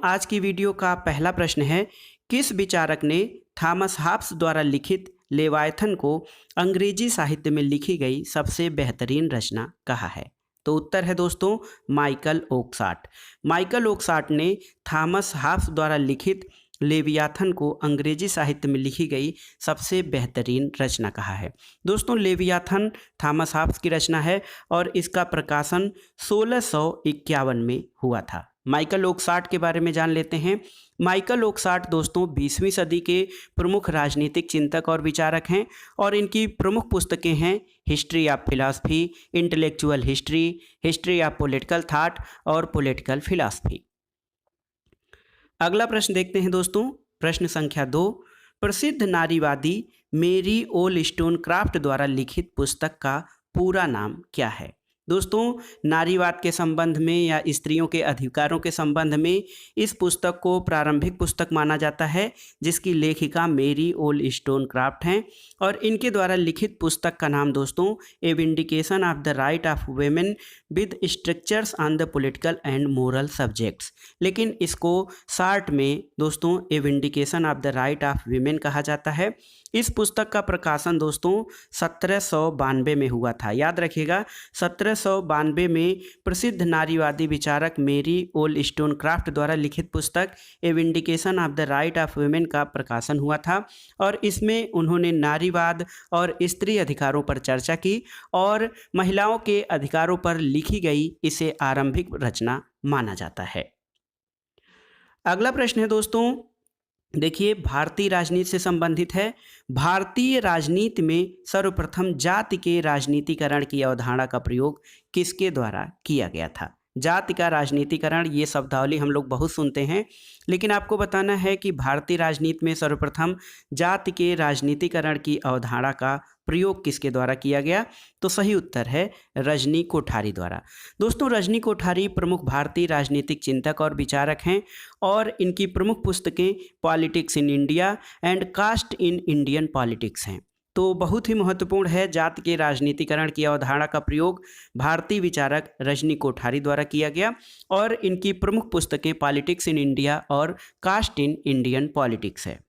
आज की वीडियो का पहला प्रश्न है, किस विचारक ने थॉमस हॉब्स द्वारा लिखित लेवायथन को अंग्रेजी साहित्य में लिखी गई सबसे बेहतरीन रचना कहा है? तो उत्तर है दोस्तों माइकल ओकसाट। माइकल ओकसाट ने थॉमस हॉब्स द्वारा लिखित लेवियाथन को अंग्रेजी साहित्य में लिखी गई सबसे बेहतरीन रचना कहा है। दोस्तों लेवियाथन थॉमस हॉब्स की रचना है और इसका प्रकाशन 1651 में हुआ था। माइकल ओकसाट के बारे में जान लेते हैं। माइकल ओकसाट दोस्तों 20वीं सदी के प्रमुख राजनीतिक चिंतक और विचारक हैं और इनकी प्रमुख पुस्तकें हैं history of philosophy, intellectual history, history of political thought और पॉलिटिकल फिलॉसफी। अगला प्रश्न देखते हैं दोस्तों, प्रश्न संख्या 2। प्रसिद्ध नारीवादी मेरी ओलस्टोनक्राफ्ट द्वारा लिखित पुस्तक का पूरा नाम क्या है? दोस्तों नारीवाद के संबंध में या स्त्रियों के अधिकारों के संबंध में इस पुस्तक को प्रारंभिक पुस्तक माना जाता है, जिसकी लेखिका मेरी ओलस्टोनक्राफ्ट हैं और इनके द्वारा लिखित पुस्तक का नाम दोस्तों a vindication of the right of women with structures on the political and moral subjects. लेकिन इसको शार्ट में दोस्तों a vindication of the right of women कहा जाता है। इस पुस्तक का प्रकाशन दोस्तों 1792 में हुआ था। याद रखिएगा 1792 में प्रसिद्ध नारीवादी विचारक मेरी ओलस्टोनक्राफ्ट द्वारा लिखित पुस्तक a vindication of the right of women का प्रकाशन हुआ था और इसमें उन्होंने नारीवाद और स्त्री अधिकारों पर चर्चा की और महिलाओं के अधिकारों पर लिखी गई इसे आरंभिक रचना माना जाता है। अगला प्रश्न है दोस्तों, देखिए भारतीय राजनीति से संबंधित है। भारतीय राजनीति में सर्वप्रथम जाति के राजनीतिकरण की अवधारणा का प्रयोग किसके द्वारा किया गया था? जाति का राजनीतिकरण, ये शब्दावली हम लोग बहुत सुनते हैं, लेकिन आपको बताना है कि भारतीय राजनीति में सर्वप्रथम जाति के राजनीतिकरण की अवधारणा का प्रयोग किसके द्वारा किया गया? तो सही उत्तर है रजनी कोठारी द्वारा। दोस्तों रजनी कोठारी प्रमुख भारतीय राजनीतिक चिंतक और विचारक हैं और इनकी प्रमुख पुस्तकें politics in India and caste in Indian politics हैं। तो बहुत ही महत्वपूर्ण है, जाति के राजनीतिकरण की अवधारणा का प्रयोग भारतीय विचारक रजनी कोठारी द्वारा किया गया और इनकी प्रमुख पुस्तकें पॉलिटिक्स इन इंडिया और कास्ट इन इंडियन पॉलिटिक्स है।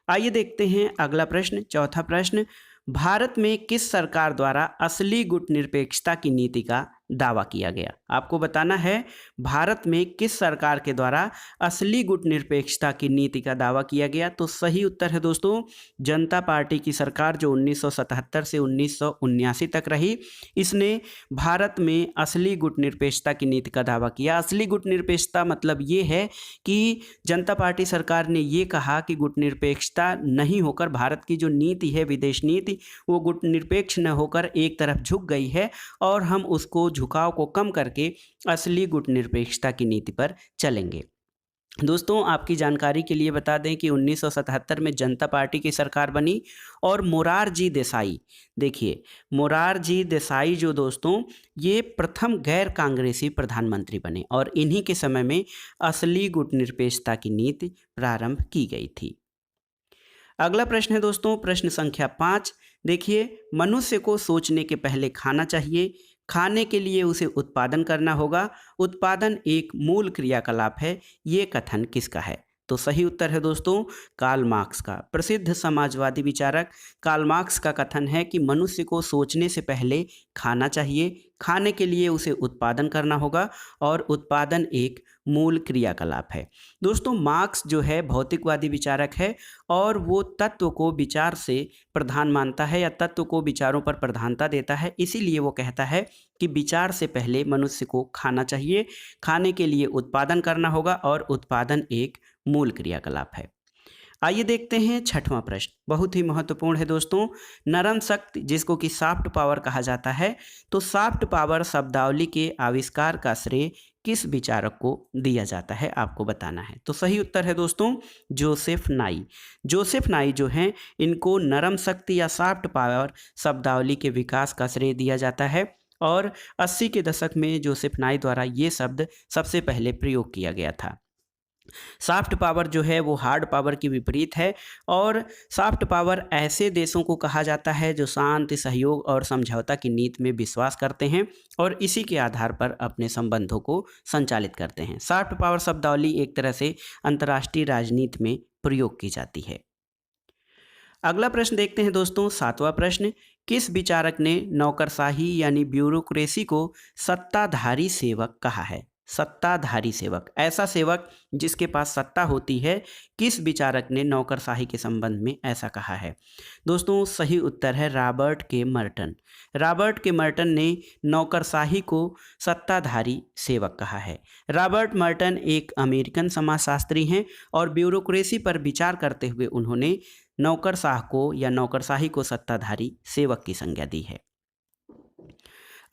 आइए देखते हैं अगला प्रश्न, चौथा प्रश्न। भारत में किस सरकार द्वारा असली गुटनिरपेक्षता की नीति का दावा किया गया? आपको बताना है भारत में किस सरकार के द्वारा असली गुटनिरपेक्षता की नीति का दावा किया गया। तो सही उत्तर है दोस्तों जनता पार्टी की सरकार, जो 1977 से 1979 तक रही। इसने भारत में असली गुटनिरपेक्षता की नीति का दावा किया। असली गुटनिरपेक्षता मतलब ये है कि जनता पार्टी सरकार ने ये कहा कि गुटनिरपेक्षता नहीं होकर भारत की जो नीति है, विदेश नीति, वो गुटनिरपेक्ष न होकर एक तरफ झुक गई है और हम उसको झुकाव को कम करके असली गुटनिरपेक्षता की नीति पर चलेंगे। दोस्तों आपकी जानकारी के लिए बता दें कि 1977 में जनता पार्टी की सरकार बनी और मोरारजी देसाई, देखिए मोरारजी देसाई जो दोस्तों ये प्रथम गैर कांग्रेसी प्रधानमंत्री बने और इन्हीं के समय में असली गुटनिरपेक्षता की नीति प्रारंभ की गई थी। अगला प्रश्न है दोस्तों, प्रश्न संख्या 5। देखिए मनुष्य को सोचने के पहले खाना चाहिए, खाने के लिए उसे उत्पादन करना होगा, उत्पादन एक मूल क्रियाकलाप है, ये कथन किसका है? तो सही उत्तर है दोस्तों कार्ल मार्क्स का। प्रसिद्ध समाजवादी विचारक कार्ल मार्क्स का कथन है कि मनुष्य को सोचने से पहले खाना चाहिए, खाने के लिए उसे उत्पादन करना होगा और उत्पादन एक मूल क्रियाकलाप है। दोस्तों मार्क्स जो है भौतिकवादी विचारक है और वो तत्व को विचार से प्रधान मानता है या तत्व को विचारों पर प्रधानता देता है। इसीलिए वो कहता है कि विचार से पहले मनुष्य को खाना चाहिए, खाने के लिए उत्पादन करना होगा और उत्पादन एक मूल क्रियाकलाप है। आइए देखते हैं छठवां प्रश्न, बहुत ही महत्वपूर्ण है दोस्तों। नरम शक्ति जिसको कि सॉफ्ट पावर कहा जाता है, तो सॉफ्ट पावर शब्दावली के आविष्कार का श्रेय किस विचारक को दिया जाता है? आपको बताना है। तो सही उत्तर है दोस्तों जोसेफ नाई। जोसेफ नाई जो हैं इनको नरम शक्ति या सॉफ्ट पावर शब्दावली के विकास का श्रेय दिया जाता है और 80 के दशक में जोसेफ नाई द्वारा ये शब्द सबसे पहले प्रयोग किया गया था। सॉफ्ट पावर जो है वो हार्ड पावर के विपरीत है और सॉफ्ट पावर ऐसे देशों को कहा जाता है जो शांति, सहयोग और समझौता की नीति में विश्वास करते हैं और इसी के आधार पर अपने संबंधों को संचालित करते हैं। सॉफ्ट पावर शब्दावली एक तरह से अंतर्राष्ट्रीय राजनीति में प्रयोग की जाती है। अगला प्रश्न देखते हैं दोस्तों, 7वां प्रश्न। किस विचारक ने नौकरशाही यानी ब्यूरोक्रेसी को सत्ताधारी सेवक कहा है? सत्ताधारी सेवक, ऐसा सेवक जिसके पास सत्ता होती है, किस विचारक ने नौकरशाही के संबंध में ऐसा कहा है? दोस्तों सही उत्तर है रॉबर्ट के मर्टन। रॉबर्ट के मर्टन ने नौकरशाही को सत्ताधारी सेवक कहा है। रॉबर्ट मर्टन एक अमेरिकन समाजशास्त्री हैं और ब्यूरोक्रेसी पर विचार करते हुए उन्होंने नौकरशाह को या नौकरशाही को सत्ताधारी सेवक की संज्ञा दी है।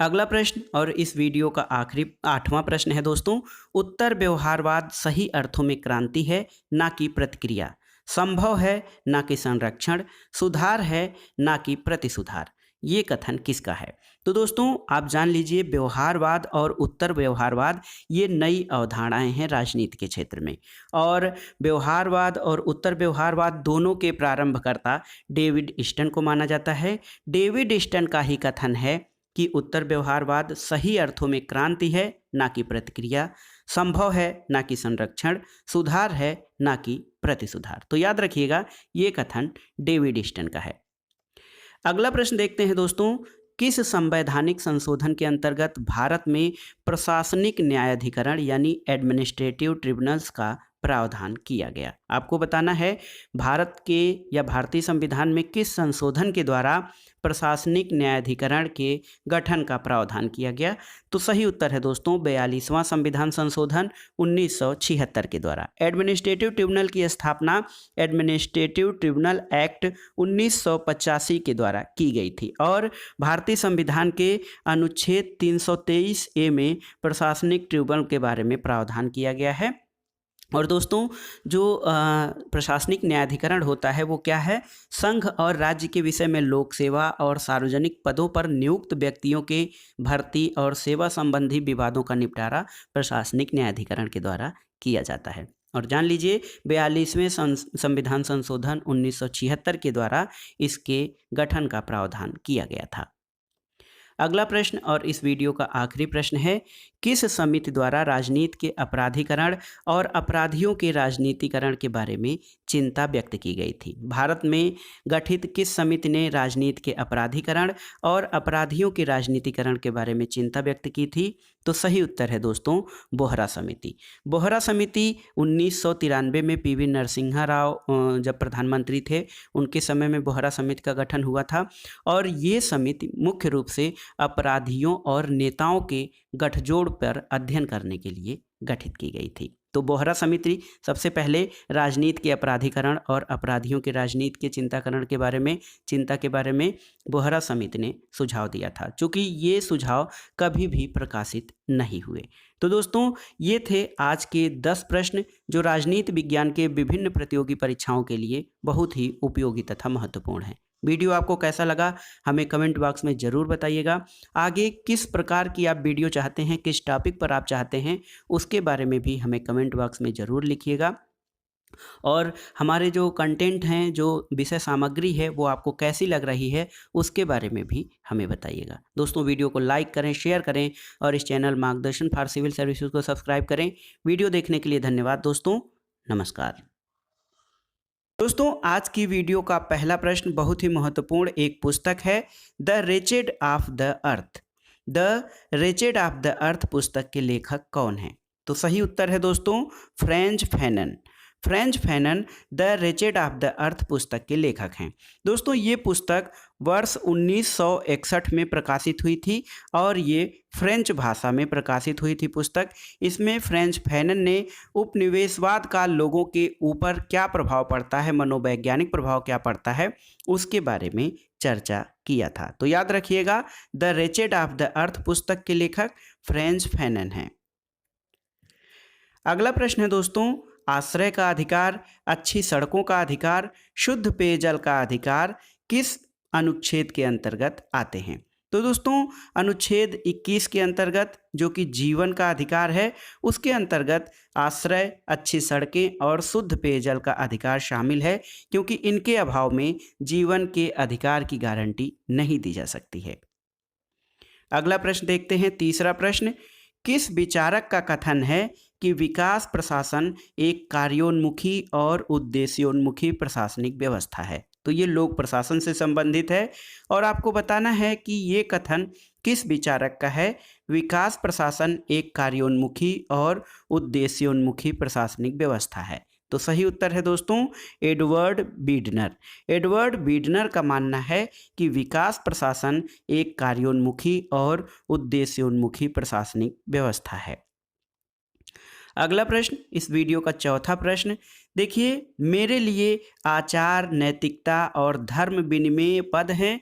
अगला प्रश्न और इस वीडियो का आखिरी 8वां प्रश्न है दोस्तों, उत्तर व्यवहारवाद सही अर्थों में क्रांति है ना कि प्रतिक्रिया, संभव है ना कि संरक्षण, सुधार है ना कि प्रतिसुधार, ये कथन किसका है? तो दोस्तों आप जान लीजिए, व्यवहारवाद और उत्तर व्यवहारवाद ये नई अवधारणाएं हैं राजनीति के क्षेत्र में और व्यवहारवाद और उत्तर व्यवहारवाद दोनों के प्रारंभकर्ता डेविड ईस्टन को माना जाता है। डेविड ईस्टन का ही कथन है कि उत्तर व्यवहारवाद सही अर्थों में क्रांति है ना कि प्रतिक्रिया, संभव है ना कि संरक्षण, सुधार है ना कि प्रतिसुधार। तो याद रखिएगा ये कथन डेविड ईस्टन का है। अगला प्रश्न देखते हैं दोस्तों, किस संवैधानिक संशोधन के अंतर्गत भारत में प्रशासनिक न्यायाधिकरण यानी एडमिनिस्ट्रेटिव ट्रिब्यूनल्स का प्रावधान किया गया? आपको बताना है भारत के या भारतीय संविधान में किस संशोधन के द्वारा प्रशासनिक न्यायाधिकरण के गठन का प्रावधान किया गया। तो सही उत्तर है दोस्तों 42वां संविधान संशोधन 1976 के द्वारा। एडमिनिस्ट्रेटिव ट्रिब्यूनल की स्थापना एडमिनिस्ट्रेटिव ट्रिब्यूनल एक्ट 1985 के द्वारा की गई थी और भारतीय संविधान के अनुच्छेद 323 ए में प्रशासनिक ट्रिब्यूनल के बारे में प्रावधान किया गया है। और दोस्तों जो प्रशासनिक न्यायाधिकरण होता है वो क्या है? संघ और राज्य के विषय में लोक सेवा और सार्वजनिक पदों पर नियुक्त व्यक्तियों के भर्ती और सेवा संबंधी विवादों का निपटारा प्रशासनिक न्यायाधिकरण के द्वारा किया जाता है। और जान लीजिए 42वें संविधान संशोधन 1976 के द्वारा इसके गठन का प्रावधान किया गया था। अगला प्रश्न और इस वीडियो का आखिरी प्रश्न है, किस समिति द्वारा राजनीति के अपराधीकरण और अपराधियों के राजनीतिकरण के बारे में चिंता व्यक्त की गई थी? भारत में गठित किस समिति ने राजनीति के अपराधीकरण और अपराधियों के राजनीतिकरण के बारे में चिंता व्यक्त की थी? तो सही उत्तर है दोस्तों बोहरा समिति। बोहरा समिति 1993 में पीवी नरसिम्हा राव जब प्रधानमंत्री थे उनके समय में बोहरा समिति का गठन हुआ था और ये समिति मुख्य रूप से अपराधियों और नेताओं के गठजोड़ पर अध्ययन करने के लिए गठित की गई थी। तो बोहरा समिति सबसे पहले राजनीति के अपराधीकरण और अपराधियों के राजनीति के चिंता के बारे में बोहरा समिति ने सुझाव दिया था, चूँकि ये सुझाव कभी भी प्रकाशित नहीं हुए। तो दोस्तों ये थे आज के 10 प्रश्न जो राजनीति विज्ञान के विभिन्न प्रतियोगी परीक्षाओं के लिए बहुत ही उपयोगी तथा महत्वपूर्ण हैं। वीडियो आपको कैसा लगा हमें कमेंट बॉक्स में ज़रूर बताइएगा। आगे किस प्रकार की आप वीडियो चाहते हैं, किस टॉपिक पर आप चाहते हैं, उसके बारे में भी हमें कमेंट बॉक्स में ज़रूर लिखिएगा। और हमारे जो कंटेंट हैं, जो विषय सामग्री है वो आपको कैसी लग रही है उसके बारे में भी हमें बताइएगा। दोस्तों वीडियो को लाइक करें, शेयर करें और इस चैनल मार्गदर्शन फॉर सिविल सर्विसेज को सब्सक्राइब करें। वीडियो देखने के लिए धन्यवाद दोस्तों, नमस्कार। दोस्तों आज की वीडियो का पहला प्रश्न बहुत ही महत्वपूर्ण एक पुस्तक है, the wretched of the earth. The wretched of the earth पुस्तक के लेखक कौन हैं? तो सही उत्तर है दोस्तों French Fanon. French Fanon the wretched of the earth पुस्तक के लेखक हैं। दोस्तों ये पुस्तक वर्ष 1961 में प्रकाशित हुई थी और ये फ्रेंच भाषा में प्रकाशित हुई थी पुस्तक। इसमें फ्रेंच फैनन ने उपनिवेशवाद का लोगों के ऊपर क्या प्रभाव पड़ता है, मनोवैज्ञानिक प्रभाव क्या पड़ता है, उसके बारे में चर्चा किया था। तो याद रखिएगा the wretched of the earth पुस्तक के लेखक फ्रेंच फैनन हैं। अगला प्रश्न है दोस्तों, आश्रय का अधिकार, अच्छी सड़कों का अधिकार, शुद्ध पेयजल का अधिकार किस अनुच्छेद के अंतर्गत आते हैं? तो दोस्तों अनुच्छेद 21 के अंतर्गत जो कि जीवन का अधिकार है, उसके अंतर्गत आश्रय, अच्छी सड़कें और शुद्ध पेयजल का अधिकार शामिल है, क्योंकि इनके अभाव में जीवन के अधिकार की गारंटी नहीं दी जा सकती है। अगला प्रश्न देखते हैं, तीसरा प्रश्न, किस विचारक का कथन है कि विकास प्रशासन एक कार्योन्मुखी और उद्देश्योन्मुखी प्रशासनिक व्यवस्था है? तो ये लोक प्रशासन से संबंधित है और आपको बताना है कि ये कथन किस विचारक का है। विकास प्रशासन एक कार्योन्मुखी और उद्देश्योन्मुखी प्रशासनिक व्यवस्था है। तो सही उत्तर है दोस्तों एडवर्ड बीडनर। एडवर्ड बीडनर का मानना है कि विकास प्रशासन एक कार्योन्मुखी और उद्देश्योन्मुखी प्रशासनिक व्यवस्था है। अगला प्रश्न, इस वीडियो का चौथा प्रश्न देखिए, मेरे लिए आचार, नैतिकता और धर्म विनिमेय पद हैं।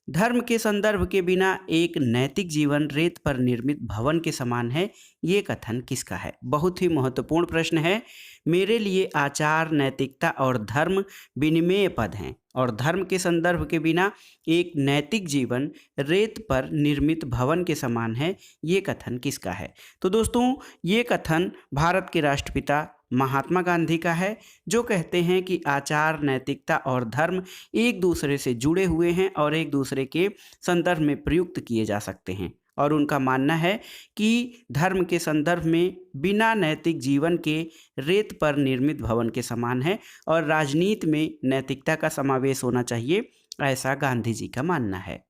धर्म के संदर्भ के बिना एक नैतिक जीवन रेत पर निर्मित भवन के समान है। ये कथन किसका है? बहुत ही महत्वपूर्ण प्रश्न है। मेरे लिए आचार, नैतिकता और धर्म विनिमेय पद हैं और धर्म के संदर्भ के बिना एक नैतिक जीवन रेत पर निर्मित भवन के समान है। ये कथन किसका है? तो दोस्तों ये कथन भारत के राष्ट्रपिता महात्मा गांधी का है, जो कहते हैं कि आचार, नैतिकता और धर्म एक दूसरे से जुड़े हुए हैं और एक दूसरे के संदर्भ में प्रयुक्त किए जा सकते हैं। और उनका मानना है कि धर्म के संदर्भ में बिना नैतिक जीवन के रेत पर निर्मित भवन के समान है और राजनीति में नैतिकता का समावेश होना चाहिए, ऐसा गांधी जी का मानना है।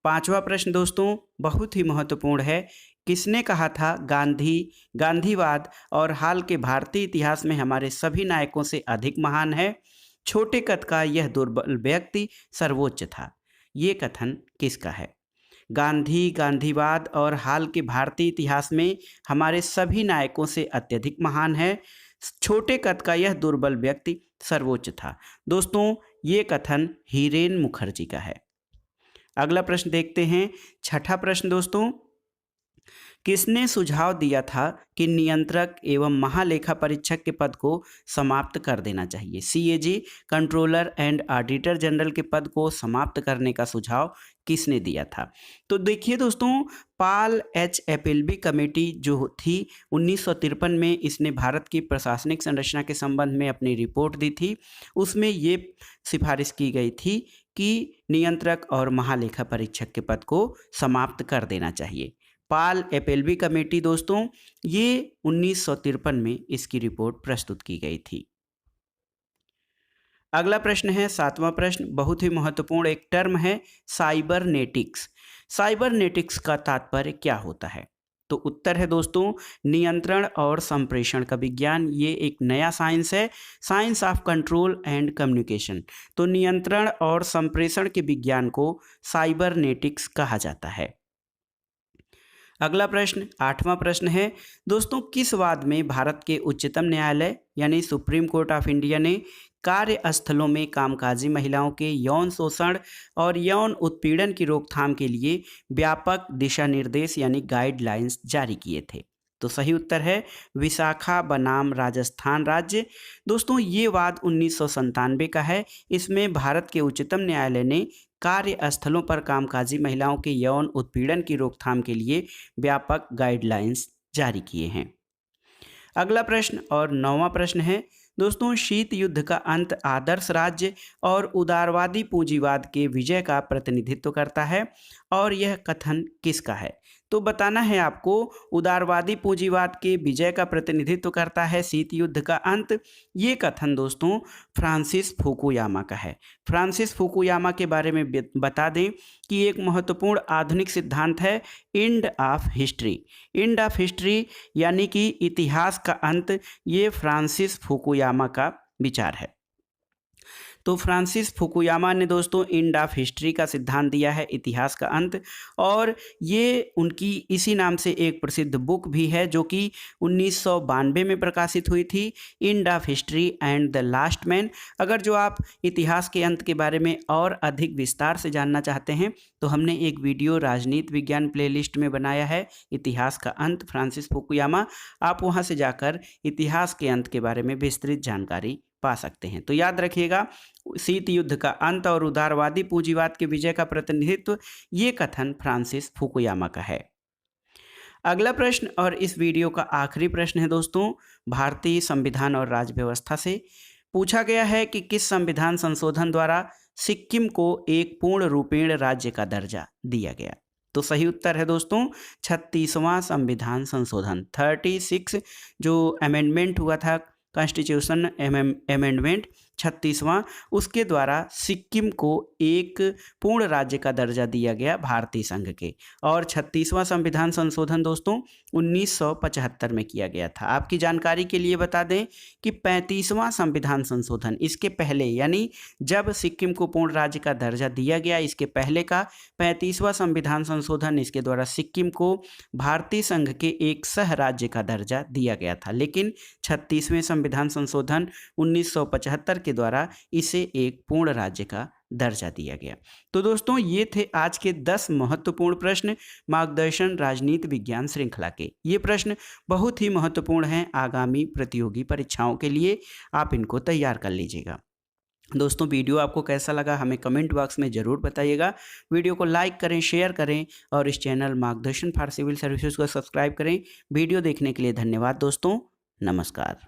पांचवा प्रश्न दोस्तों बहुत ही महत्वपूर्ण है। किसने कहा था गांधीवाद और हाल के भारतीय इतिहास में हमारे सभी नायकों से अधिक महान है? छोटे कद का यह दुर्बल व्यक्ति सर्वोच्च था। ये कथन किसका है? गांधीवाद और हाल के भारतीय इतिहास में हमारे सभी नायकों से अत्यधिक महान है। छोटे कद का यह दुर्बल व्यक्ति सर्वोच्च था। दोस्तों ये कथन हीरेन मुखर्जी का है। अगला प्रश्न देखते हैं, छठा प्रश्न दोस्तों, किसने सुझाव दिया था कि नियंत्रक एवं महालेखा परीक्षक के पद को समाप्त कर देना चाहिए? CAG, controller and auditor general के पद को समाप्त करने का सुझाव किसने दिया था? तो देखिए दोस्तों, पाल एच एपेल्बी कमेटी जो थी 1953 में, इसने भारत की प्रशासनिक संरचना के संबंध में अपनी रिपोर्ट दी थी। उसमें ये सिफारिश की गई थी कि नियंत्रक और महालेखा परीक्षक के पद को समाप्त कर देना चाहिए। पाल एपेल्बी कमेटी दोस्तों ये 1953 में इसकी रिपोर्ट प्रस्तुत की गई थी। अगला प्रश्न है, सातवां प्रश्न, बहुत ही महत्वपूर्ण एक टर्म है साइबरनेटिक्स। साइबरनेटिक्स का तात्पर्य क्या होता है? तो उत्तर है दोस्तों नियंत्रण और संप्रेषण का विज्ञान। ये एक नया साइंस है, science of control and communication. तो नियंत्रण और संप्रेषण के विज्ञान को साइबरनेटिक्स कहा जाता है। अगला प्रश्न, आठवां प्रश्न है दोस्तों, किस वाद में भारत के उच्चतम न्यायालय यानी सुप्रीम कोर्ट ऑफ इंडिया ने कार्यस्थलों में कामकाजी महिलाओं के यौन शोषण और यौन उत्पीड़न की रोकथाम के लिए व्यापक दिशा निर्देश यानी गाइडलाइंस जारी किए थे? तो सही उत्तर है विशाखा बनाम राजस्थान राज्य। दोस्तों ये वाद 1997 का है। इसमें भारत के उच्चतम न्यायालय ने कार्यस्थलों पर कामकाजी महिलाओं के यौन उत्पीड़न की रोकथाम के लिए व्यापक गाइडलाइंस जारी किए हैं। अगला प्रश्न और नौवां प्रश्न है दोस्तों, शीत युद्ध का अंत आदर्श राज्य और उदारवादी पूंजीवाद के विजय का प्रतिनिधित्व करता है और यह कथन किसका है? तो बताना है आपको, उदारवादी पूंजीवाद के विजय का प्रतिनिधित्व करता है शीत युद्ध का अंत। ये कथन दोस्तों फ्रांसिस फुकुयामा का है। फ्रांसिस फुकुयामा के बारे में बता दें कि एक महत्वपूर्ण आधुनिक सिद्धांत है end of history. End of history यानी कि इतिहास का अंत, ये फ्रांसिस फुकुयामा का विचार है। तो फ्रांसिस फुकुयामा ने दोस्तों एंड ऑफ हिस्ट्री का सिद्धांत दिया है, इतिहास का अंत, और ये उनकी इसी नाम से एक प्रसिद्ध बुक भी है जो कि 1992 में प्रकाशित हुई थी, end of history and the last man. अगर जो आप इतिहास के अंत के बारे में और अधिक विस्तार से जानना चाहते हैं तो हमने एक वीडियो राजनीति विज्ञान प्लेलिस्ट में बनाया है, इतिहास का अंत फ्रांसिस फुकुयामा। आप वहाँ से जाकर इतिहास के अंत के बारे में विस्तृत जानकारी पा सकते हैं। तो याद रखिएगा, शीत युद्ध का अंत और उदारवादी पूंजीवाद के विजय का प्रतिनिधित्व, ये कथन फ्रांसिस फुकुयामा का है। अगला प्रश्न और इस वीडियो का आखिरी प्रश्न है दोस्तों, भारतीय संविधान और राज्य व्यवस्था से पूछा गया है कि किस संविधान संशोधन द्वारा सिक्किम को एक पूर्ण रूपेण राज्य का दर्जा दिया गया। तो सही उत्तर है दोस्तों 36वां संविधान संशोधन, 36 जो अमेंडमेंट हुआ था, कॉन्स्टिट्यूशन अमेंडमेंट 36वां, उसके द्वारा सिक्किम को एक पूर्ण राज्य का दर्जा दिया गया भारतीय संघ के। और 36वां संविधान संशोधन दोस्तों 1975 में किया गया था। आपकी जानकारी के लिए बता दें कि 35वां संविधान संशोधन इसके पहले, यानी जब सिक्किम को पूर्ण राज्य का दर्जा दिया गया, इसके पहले का 35वां संविधान संशोधन, इसके द्वारा सिक्किम को भारतीय संघ के एक सह राज्य का दर्जा दिया गया था। लेकिन 36वें संविधान संशोधन 1975 के द्वारा इसे एक पूर्ण राज्य का दर्जा दिया गया। तो दोस्तों ये थे आज के 10 महत्वपूर्ण प्रश्न मार्गदर्शन राजनीति विज्ञान श्रृंखला के। ये प्रश्न बहुत ही महत्वपूर्ण हैं आगामी प्रतियोगी परीक्षाओं के लिए, आप इनको तैयार कर लीजिएगा। दोस्तों वीडियो आपको कैसा लगा हमें कमेंट बॉक्स में ज़रूर बताइएगा। वीडियो को लाइक करें, शेयर करें और इस चैनल मार्गदर्शन फॉर सिविल सर्विसेज को सब्सक्राइब करें। वीडियो देखने के लिए धन्यवाद दोस्तों, नमस्कार।